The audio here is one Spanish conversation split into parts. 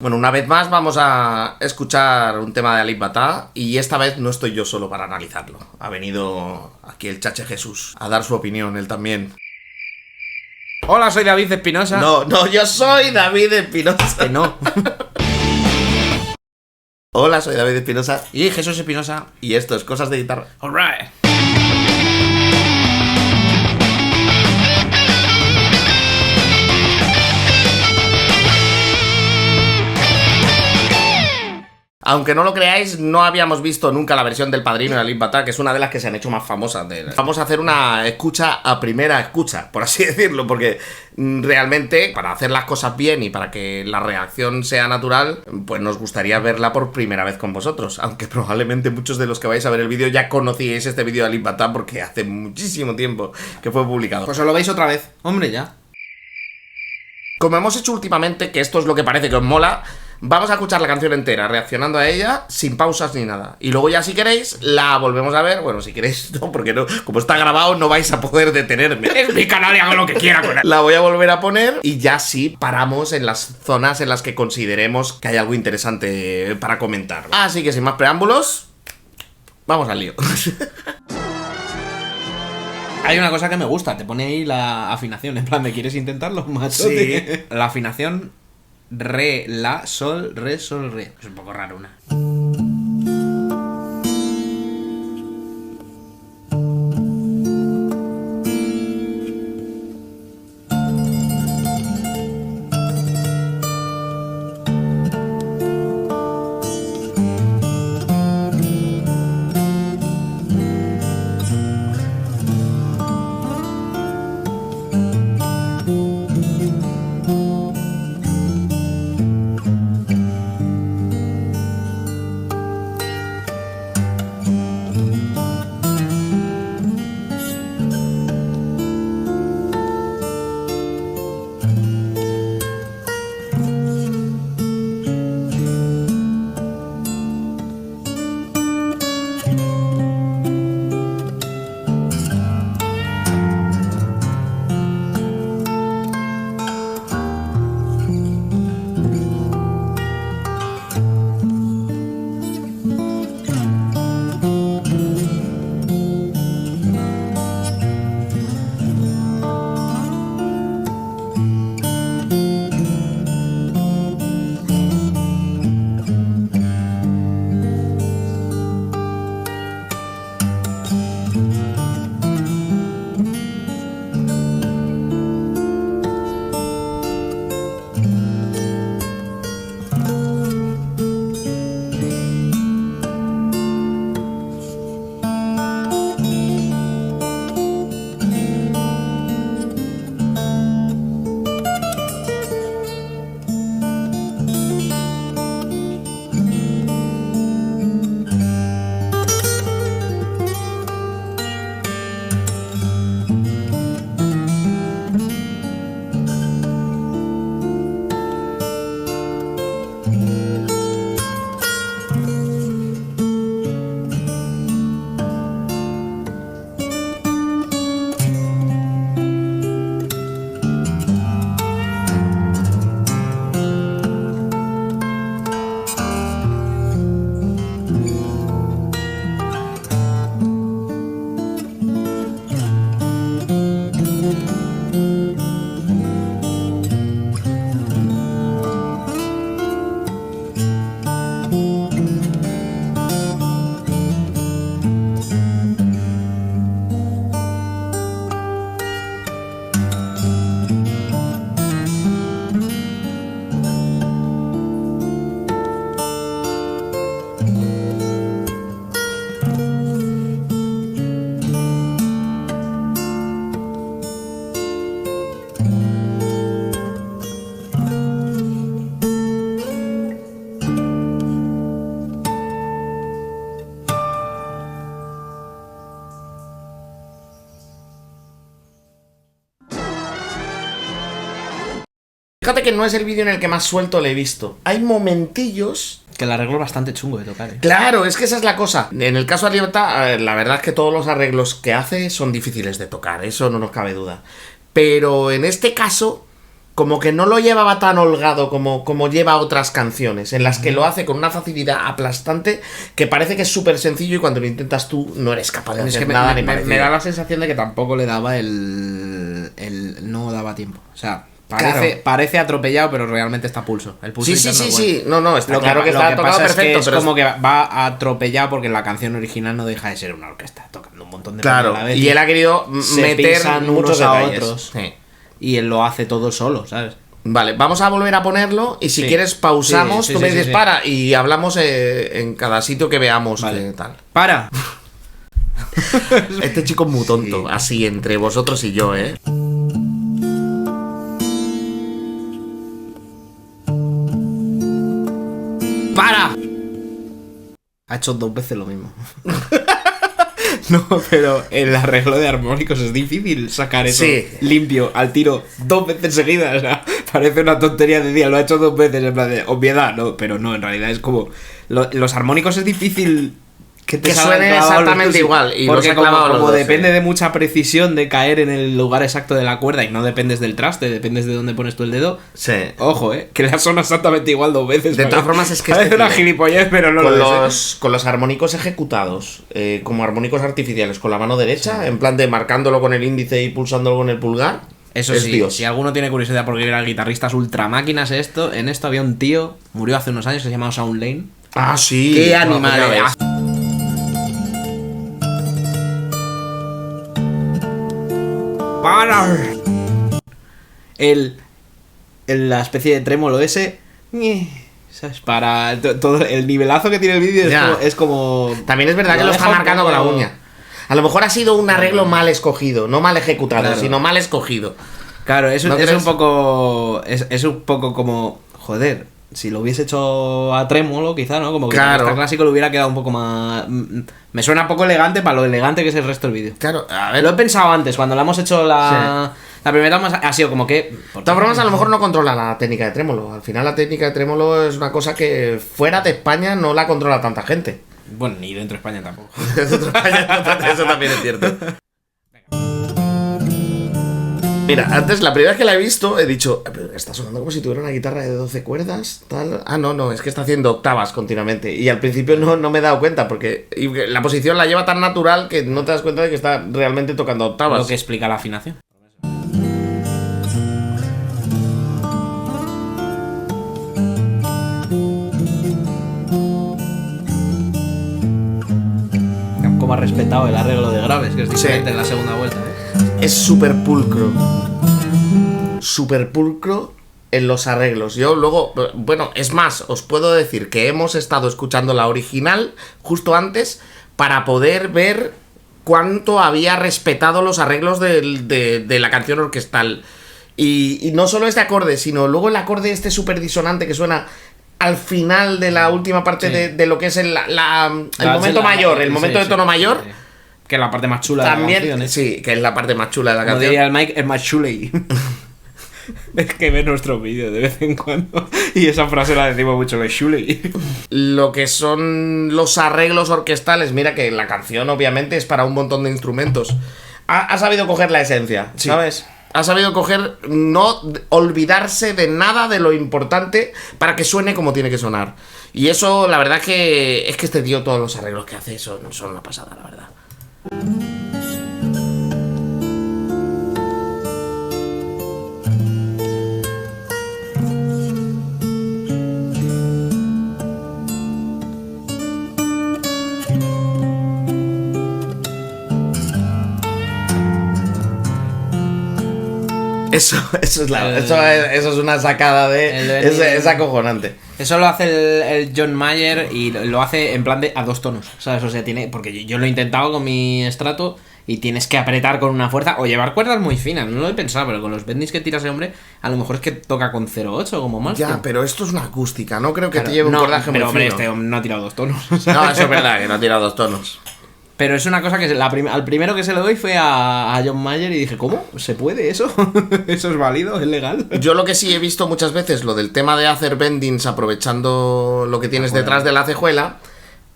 Bueno, una vez más vamos a escuchar un tema de Alip Ba Ta y esta vez no estoy yo solo para analizarlo. Ha venido aquí el Chache Jesús a dar su opinión, él también. Hola, soy David Espinosa. No, yo soy David Espinosa. No. Hola, soy David Espinosa Y Jesús Espinosa. y esto es Cosas de Guitarra. Alright. Aunque no lo creáis, no habíamos visto nunca la versión del Padrino de Alip Ba Ta, que es una de las que se han hecho más famosas. Vamos a hacer una escucha a primera escucha, por así decirlo, porque realmente para hacer las cosas bien y para que la reacción sea natural, pues nos gustaría verla por primera vez con vosotros. Aunque probablemente muchos de los que vais a ver el vídeo ya conocíais este vídeo de Alip Ba Ta porque hace muchísimo tiempo que fue publicado. Pues os lo veis otra vez. Hombre, ya. Como hemos hecho últimamente, que esto es lo que parece que os mola, vamos a escuchar la canción entera, reaccionando a ella, sin pausas ni nada. Y luego ya si queréis, la volvemos a ver. Bueno, si queréis, no, porque no, como está grabado no vais a poder detenerme. Es mi canal y hago lo que quiera con él. La voy a volver a poner y ya sí paramos en las zonas en las que consideremos que hay algo interesante para comentar. Así que sin más preámbulos, vamos al lío. Hay una cosa que me gusta, te pone ahí la afinación. En plan, ¿me quieres intentarlo, macho? Sí. La afinación re, la, sol, re, sol, re. Es un poco raro una. Fíjate que no es el vídeo en el que más suelto le he visto. Hay momentillos... Que el arreglo es bastante chungo de tocar, Claro, es que esa es la cosa. En el caso de Alip Ba Ta, la verdad es que todos los arreglos que hace son difíciles de tocar, eso no nos cabe duda. Pero en este caso, como que no lo llevaba tan holgado como lleva otras canciones, en las que lo hace con una facilidad aplastante que parece que es súper sencillo y cuando lo intentas tú no eres capaz de hacer nada ni parecido. Me da la sensación de que tampoco le daba no daba tiempo. O sea, parece atropellado, pero realmente está pulso. El pulso sí. No, está claro que está tocado perfecto. Es como que va atropellado porque la canción original no deja de ser una orquesta tocando un montón de claro, a la vez y él ha querido meter muchos unos a detalles. Otros. Sí. Y él lo hace todo solo, ¿sabes? Vale, vamos a volver a ponerlo y si quieres pausamos, tú me dices para y hablamos en cada sitio que veamos. Vale. Tal. ¡Para! Este chico es muy tonto, así entre vosotros y yo, ¿eh? ¡Para! Ha hecho 2 veces lo mismo. No, pero el arreglo de armónicos es difícil sacar eso limpio, al tiro, 2 veces seguidas. O sea, parece una tontería de día, lo ha hecho 2 veces, en plan de obviedad, no, pero no, en realidad es como. Los armónicos es difícil que suene exactamente igual. Y porque como depende de mucha precisión de caer en el lugar exacto de la cuerda y no dependes del traste, dependes de dónde pones tú el dedo. Sí. Ojo, que le suena exactamente igual 2 veces. De todas formas es que es una gilipollez, pero no con los armónicos ejecutados como armónicos artificiales con la mano derecha, en plan de marcándolo con el índice y pulsándolo con el pulgar. Eso sí, Dios. Si alguno tiene curiosidad porque eran guitarristas ultramáquinas en esto había un tío, murió hace unos años, que se llamaba Shaun Lane. Ah, sí. Qué animal. ¡Para! La especie de trémolo ese. ¿Sabes? Para todo el nivelazo que tiene el vídeo es como. También es verdad que lo está marcando con la uña. A lo mejor ha sido un arreglo mal escogido, no mal ejecutado, sino mal escogido. Claro, es un poco. Es un poco como. Joder, si lo hubiese hecho a trémolo, quizá, ¿no? Como que el clásico le hubiera quedado un poco más. Me suena poco elegante para lo elegante que es el resto del vídeo. Claro, a ver. Lo he pensado antes, cuando le hemos hecho la primera ha sido como que. De todas formas, a lo mejor no controla la técnica de trémolo. Al final, la técnica de trémolo es una cosa que fuera de España no la controla tanta gente. Bueno, ni dentro de España tampoco. Eso también es cierto. Mira, antes, la primera vez que la he visto, he dicho, pero está sonando como si tuviera una guitarra de 12 cuerdas, tal. Ah, no, es que está haciendo octavas continuamente. Y al principio no me he dado cuenta, porque la posición la lleva tan natural que no te das cuenta de que está realmente tocando octavas. Lo que explica la afinación. Como ha respetado el arreglo de graves, que es diferente en la segunda vuelta, Es súper pulcro. Súper pulcro en los arreglos. Yo luego, bueno, es más, os puedo decir que hemos estado escuchando la original justo antes para poder ver cuánto había respetado los arreglos de la canción orquestal. Y no solo este acorde, sino luego el acorde este súper disonante que suena al final de la última parte de lo que es el momento mayor, el momento de tono mayor. Que es la parte más chula también, de la canción. Sí, que es la parte más chula de la Como canción. diría el Mike, es más chuley. Es que ve nuestros vídeos de vez en cuando y esa frase la decimos mucho, es chuley. Lo que son los arreglos orquestales, mira que la canción obviamente es para un montón de instrumentos. Ha sabido coger la esencia, ¿sabes? Ha sabido coger, no olvidarse de nada de lo importante para que suene como tiene que sonar. Y eso, la verdad que es que este tío, todos los arreglos que hace son una pasada, la verdad. Eso es una sacada es acojonante. Eso lo hace el John Mayer y lo hace en plan de a 2 tonos, ¿sabes? O sea, porque yo lo he intentado con mi estrato y tienes que apretar con una fuerza o llevar cuerdas muy finas, no lo he pensado, pero con los bendings que tira ese hombre, a lo mejor es que toca con 0,8 como más. Ya, pero esto es una acústica, no creo que te lleve un cordaje muy fino. Pero hombre, este no ha tirado 2 tonos. ¿Sabes? No, eso es verdad, que no ha tirado 2 tonos. Pero es una cosa que al primero que se lo doy fue a John Mayer y dije, ¿cómo? ¿Se puede eso? ¿Eso es válido? ¿Es legal? Yo lo que sí he visto muchas veces, lo del tema de hacer bendings aprovechando lo que tienes detrás de la cejuela,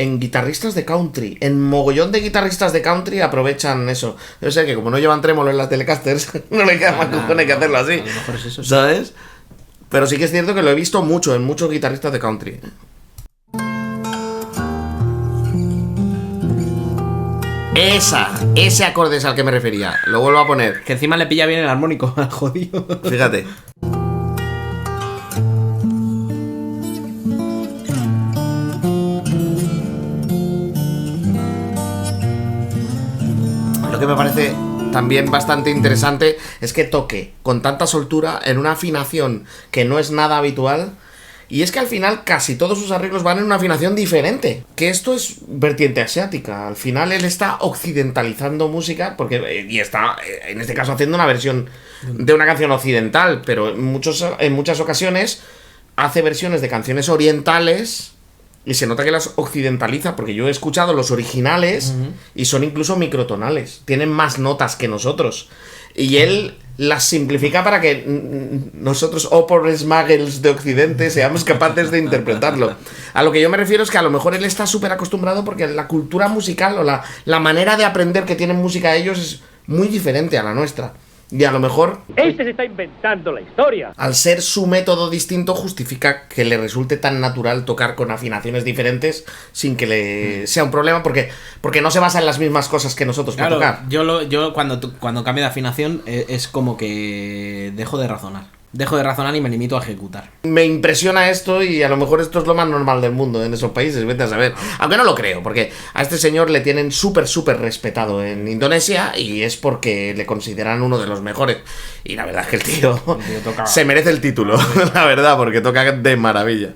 en guitarristas de country. En mogollón de guitarristas de country aprovechan eso. Debe ser que como no llevan trémolo en las Telecasters, no le queda más cojones que hacerlo así. A lo mejor es eso, ¿sabes? Pero sí que es cierto que lo he visto mucho en muchos guitarristas de country. Ese acorde es al que me refería. Lo vuelvo a poner. Que encima le pilla bien el armónico al jodido. Fíjate. Lo que me parece también bastante interesante es que toque con tanta soltura en una afinación que no es nada habitual. Y es que al final casi todos sus arreglos van en una afinación diferente. Que esto es vertiente asiática. Al final él está occidentalizando música, porque y está, en este caso, haciendo una versión de una canción occidental. Pero en muchas ocasiones hace versiones de canciones orientales y se nota que las occidentaliza, porque yo he escuchado los originales y son incluso microtonales. Tienen más notas que nosotros. Y él las simplifica para que nosotros, por smuggles de Occidente, seamos capaces de interpretarlo. A lo que yo me refiero es que a lo mejor él está súper acostumbrado porque la cultura musical o la manera de aprender que tienen música ellos es muy diferente a la nuestra. Y a lo mejor ¡este se está inventando la historia! Al ser su método distinto justifica que le resulte tan natural tocar con afinaciones diferentes sin que le sea un problema, porque no se basa en las mismas cosas que nosotros para tocar. Yo cuando cambio de afinación es como que dejo de razonar. Dejo de razonar y me limito a ejecutar. Me impresiona esto y a lo mejor esto es lo más normal del mundo en esos países, vete a saber. Aunque no lo creo, porque a este señor le tienen súper respetado en Indonesia y es porque le consideran uno de los mejores. Y la verdad es que el tío se merece el título, la verdad, porque toca de maravilla.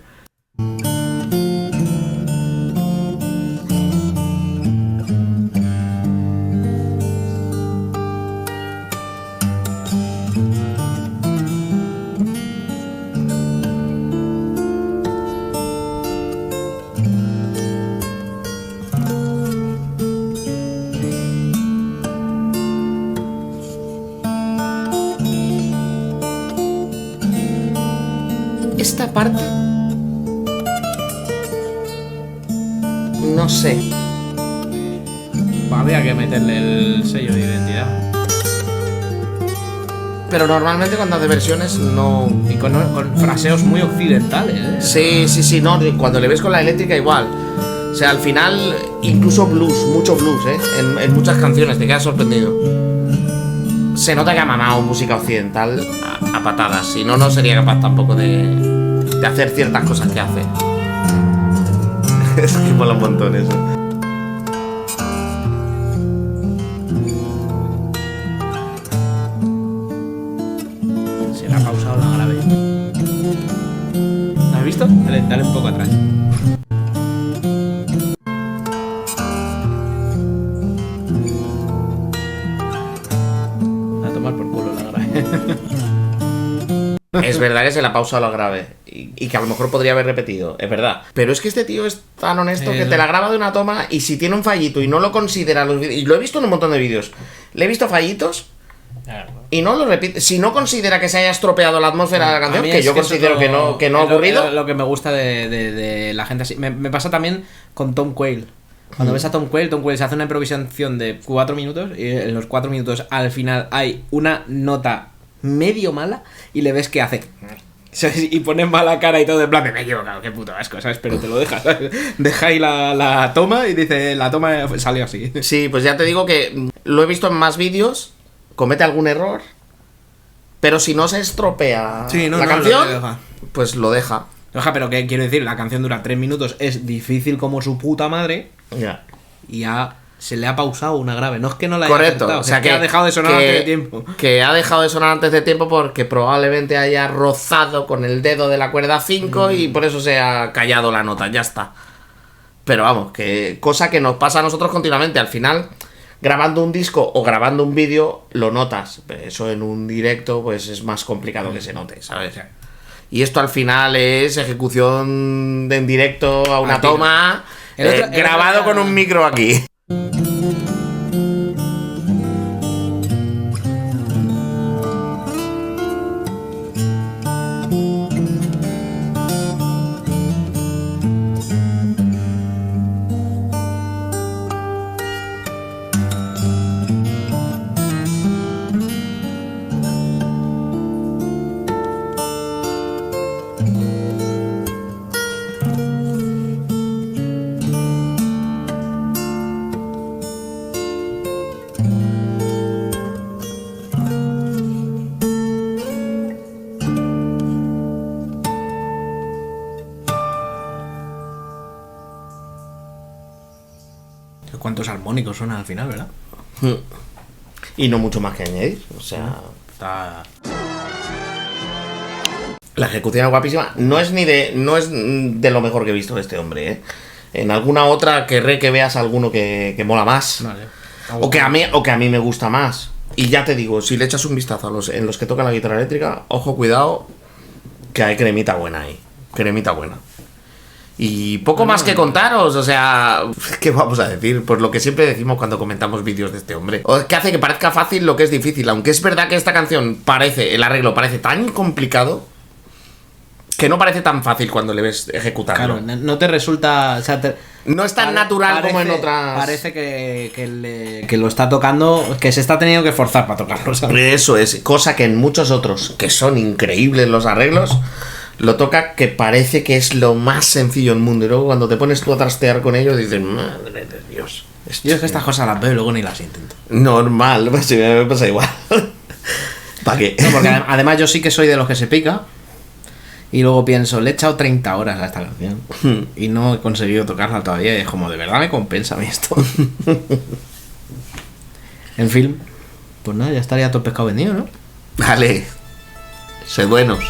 Esta parte no sé. Habría que meterle el sello de identidad. Pero normalmente cuando hace versiones no. Y con fraseos muy occidentales, Sí, no, cuando le ves con la eléctrica igual. O sea, al final, incluso blues, mucho blues, en muchas canciones, te quedas sorprendido. Se nota que ha mamado música occidental a patadas, si no, no sería capaz tampoco de hacer ciertas cosas que hace. Es que mola un montón eso. Se le ha pausado la grave. ¿Has visto? Dale un poco atrás. A tomar por culo la grave. Es verdad que se le ha pausado la grave y que a lo mejor podría haber repetido, es verdad. Pero es que este tío es tan honesto que te la graba de una toma y si tiene un fallito y no lo considera los vídeos, y lo he visto en un montón de vídeos, le he visto fallitos y no lo repite. Si no considera que se haya estropeado la atmósfera de la canción, que yo considero que no ha ocurrido. Lo que me gusta de la gente así. Me pasa también con Tom Quayle. Cuando ves a Tom Quayle se hace una improvisación de 4 minutos y en los 4 minutos al final hay una nota medio mala y le ves que hace, ¿sabes? Y pone mala cara y todo en plan me he equivocado, qué puto asco, ¿sabes? Pero te lo dejas, ¿sabes? Deja ahí la toma y dice, la toma salió así. Sí, pues ya te digo que lo he visto en más vídeos, comete algún error, pero si no se estropea la canción, pues lo deja. Pero que quiero decir, la canción dura 3 minutos, es difícil como su puta madre. Ya. Y ya se le ha pausado una grave. No es que no la haya correcto, acertado, o sea que ha dejado de sonar antes de tiempo. Que ha dejado de sonar antes de tiempo porque probablemente haya rozado con el dedo de la cuerda 5 y por eso se ha callado la nota, ya está. Pero vamos, que cosa que nos pasa a nosotros continuamente. Al final, grabando un disco o grabando un vídeo, lo notas. Eso en un directo pues es más complicado que se note, ¿sabes? Y esto al final es ejecución en directo a una toma, grabado con un micro aquí. ¿Cuántos armónicos suenan al final, verdad? Y no mucho más que añadir. O sea, Está... la ejecución es guapísima. No es de lo mejor que he visto de este hombre, ¿eh? En alguna otra querré que veas alguno que mola más. Vale. O que a mí me gusta más. Y ya te digo, si le echas un vistazo en los que tocan la guitarra eléctrica, ojo, cuidado, que hay cremita buena ahí. Cremita buena. Y poco más que contaros, o sea, ¿qué vamos a decir? Pues lo que siempre decimos cuando comentamos vídeos de este hombre. O que hace que parezca fácil lo que es difícil. Aunque es verdad que esta canción el arreglo parece tan complicado, que no parece tan fácil cuando le ves ejecutarlo. Claro, no te resulta... O sea, no es tan natural como en otras... Parece que lo está tocando, que se está teniendo que forzar para tocarlo, ¿sabes? Eso es, cosa que en muchos otros, que son increíbles los arreglos, lo toca que parece que es lo más sencillo del mundo. Y luego cuando te pones tú a trastear con ellos, dices, madre de Dios. Yo es que estas cosas las veo y luego ni las intento. Normal, pues sí, me pasa igual. ¿Para qué? No, porque además yo sí que soy de los que se pica. Y luego pienso, le he echado 30 horas a esta canción y no he conseguido tocarla todavía. Y es como, ¿de verdad me compensa a mí esto? En fin, pues nada, ya estaría todo el pescado vendido, ¿no? Vale, sed buenos.